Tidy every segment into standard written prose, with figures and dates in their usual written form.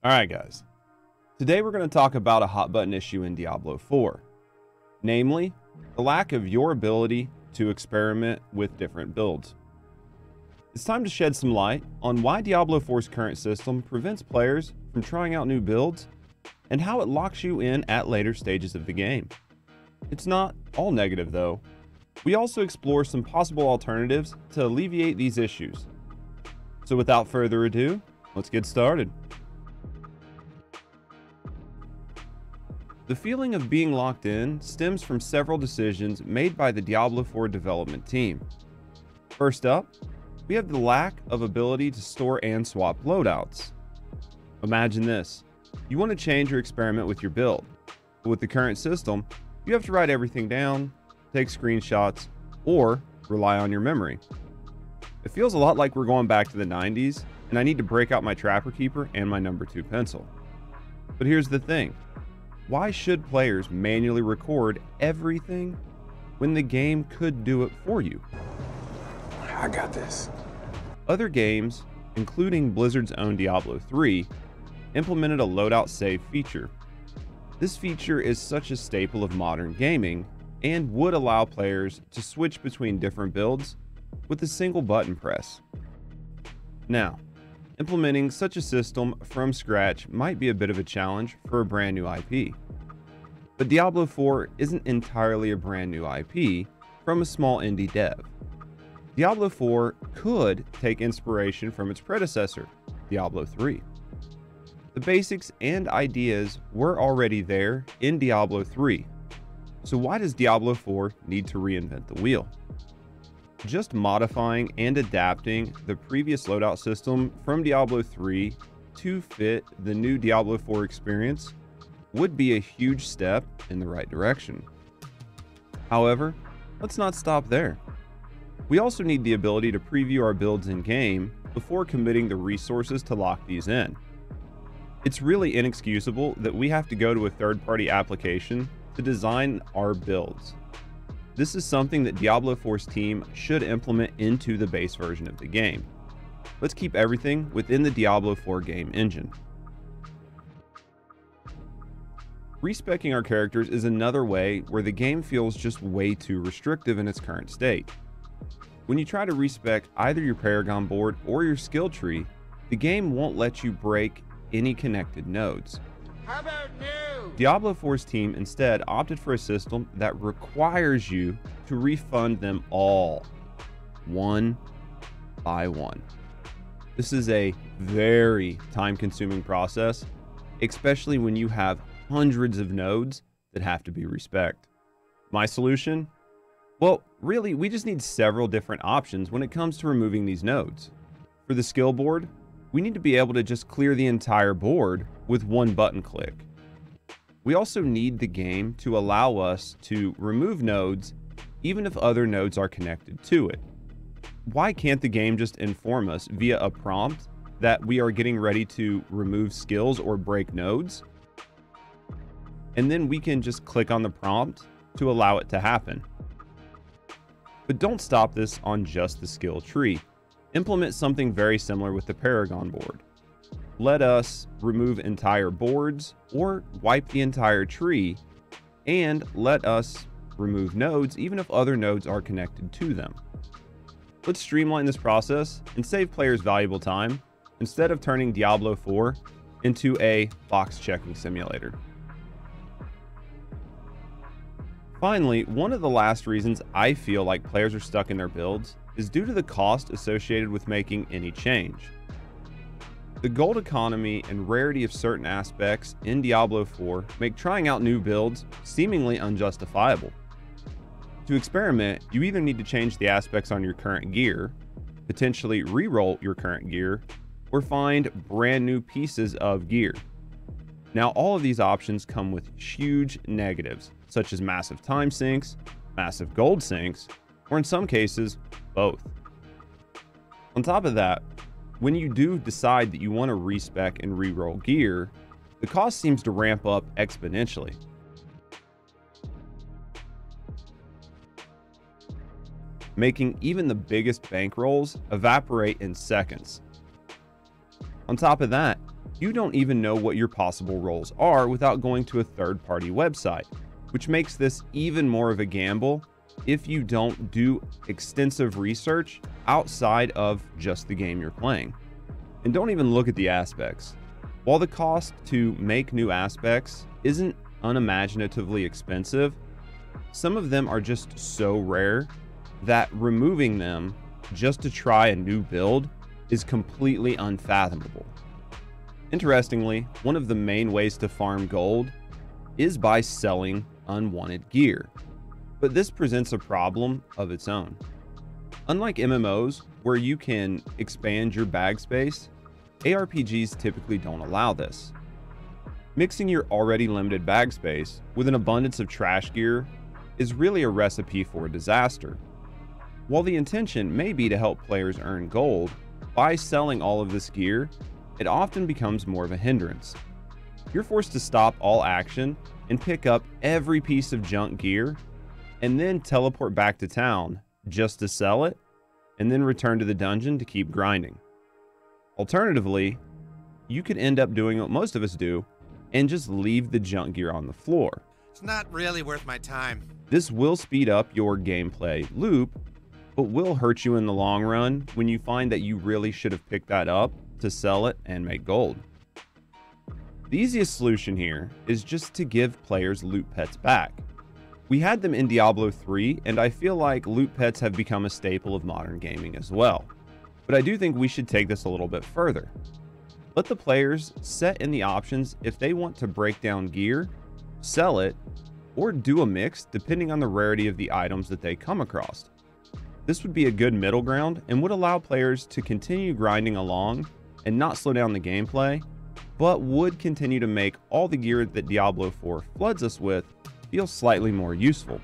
Alright guys, today we're going to talk about a hot button issue in Diablo 4, namely the lack of your ability to experiment with different builds. It's time to shed some light on why Diablo 4's current system prevents players from trying out new builds and how it locks you in at later stages of the game. It's not all negative though. We also explore some possible alternatives to alleviate these issues. So without further ado, let's get started. The feeling of being locked in stems from several decisions made by the Diablo 4 development team. First up, we have the lack of ability to store and swap loadouts. Imagine this: you want to change or experiment with your build, but with the current system, you have to write everything down, take screenshots, or rely on your memory. It feels a lot like we're going back to the 90s, and I need to break out my Trapper Keeper and my number 2 pencil. But here's the thing. Why should players manually record everything when the game could do it for you? I got this. Other games, including Blizzard's own Diablo 3, implemented a loadout save feature. This feature is such a staple of modern gaming and would allow players to switch between different builds with a single button press. Now, implementing such a system from scratch might be a bit of a challenge for a brand new IP. But Diablo 4 isn't entirely a brand new IP from a small indie dev. Diablo 4 could take inspiration from its predecessor, Diablo 3. The basics and ideas were already there in Diablo 3, so why does Diablo 4 need to reinvent the wheel? Just modifying and adapting the previous loadout system from Diablo 3 to fit the new Diablo 4 experience would be a huge step in the right direction. However, let's not stop there. We also need the ability to preview our builds in-game before committing the resources to lock these in. It's really inexcusable that we have to go to a third-party application to design our builds. This is something that Diablo 4's team should implement into the base version of the game. Let's keep everything within the Diablo 4 game engine. Respecking our characters is another way where the game feels just way too restrictive in its current state. When you try to respec either your Paragon board or your skill tree, the game won't let you break any connected nodes. How about new? Diablo 4's team instead opted for a system that requires you to refund them all, one by one. This is a very time-consuming process, especially when you have hundreds of nodes that have to be respected. My solution? Well, really, we just need several different options when it comes to removing these nodes. For the skill board, we need to be able to just clear the entire board with one button click. We also need the game to allow us to remove nodes even if other nodes are connected to it. Why can't the game just inform us via a prompt that we are getting ready to remove skills or break nodes? And then we can just click on the prompt to allow it to happen. But don't stop this on just the skill tree. Implement something very similar with the Paragon board. Let us remove entire boards or wipe the entire tree, and let us remove nodes even if other nodes are connected to them. Let's streamline this process and save players valuable time instead of turning Diablo 4 into a box checking simulator. Finally, one of the last reasons I feel like players are stuck in their builds is due to the cost associated with making any change. The gold economy and rarity of certain aspects in Diablo 4 make trying out new builds seemingly unjustifiable. To experiment, you either need to change the aspects on your current gear, potentially re-roll your current gear, or find brand new pieces of gear. Now, all of these options come with huge negatives, such as massive time sinks, massive gold sinks, or in some cases, both. On top of that, when you do decide that you want to respec and re-roll gear, the cost seems to ramp up exponentially. Making even the biggest bankrolls evaporate in seconds. On top of that, you don't even know what your possible roles are without going to a third-party website, which makes this even more of a gamble if you don't do extensive research outside of just the game you're playing. And don't even look at the aspects. While the cost to make new aspects isn't unimaginatively expensive, some of them are just so rare that removing them just to try a new build is completely unfathomable. Interestingly, one of the main ways to farm gold is by selling unwanted gear, but this presents a problem of its own. Unlike MMOs, where you can expand your bag space, ARPGs typically don't allow this. Mixing your already limited bag space with an abundance of trash gear is really a recipe for disaster. While the intention may be to help players earn gold, by selling all of this gear, it often becomes more of a hindrance. You're forced to stop all action and pick up every piece of junk gear and then teleport back to town just to sell it and then return to the dungeon to keep grinding. Alternatively, you could end up doing what most of us do and just leave the junk gear on the floor. It's not really worth my time. This will speed up your gameplay loop, but will hurt you in the long run when you find that you really should have picked that up to sell it and make gold. The easiest solution here is just to give players loot pets back. We had them in Diablo 3, and I feel like loot pets have become a staple of modern gaming as well. But I do think we should take this a little bit further. Let the players set in the options if they want to break down gear, sell it, or do a mix depending on the rarity of the items that they come across. This would be a good middle ground and would allow players to continue grinding along and not slow down the gameplay, but would continue to make all the gear that Diablo 4 floods us with feel slightly more useful.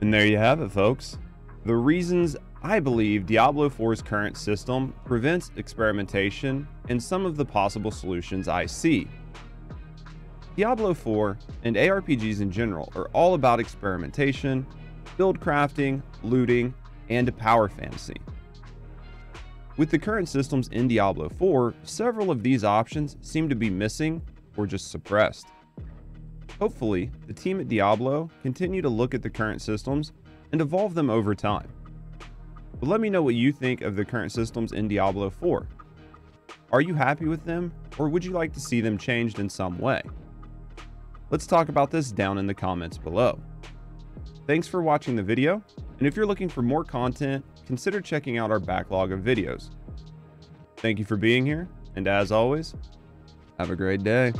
And there you have it, folks. The reasons I believe Diablo 4's current system prevents experimentation and some of the possible solutions I see. Diablo 4 and ARPGs in general are all about experimentation, build crafting, looting, and power fantasy. With the current systems in Diablo 4, several of these options seem to be missing or just suppressed. Hopefully, the team at Diablo continue to look at the current systems and evolve them over time. But let me know what you think of the current systems in Diablo 4. Are you happy with them, or would you like to see them changed in some way? Let's talk about this down in the comments below. Thanks for watching the video, and if you're looking for more content, consider checking out our backlog of videos. Thank you for being here, and as always, have a great day.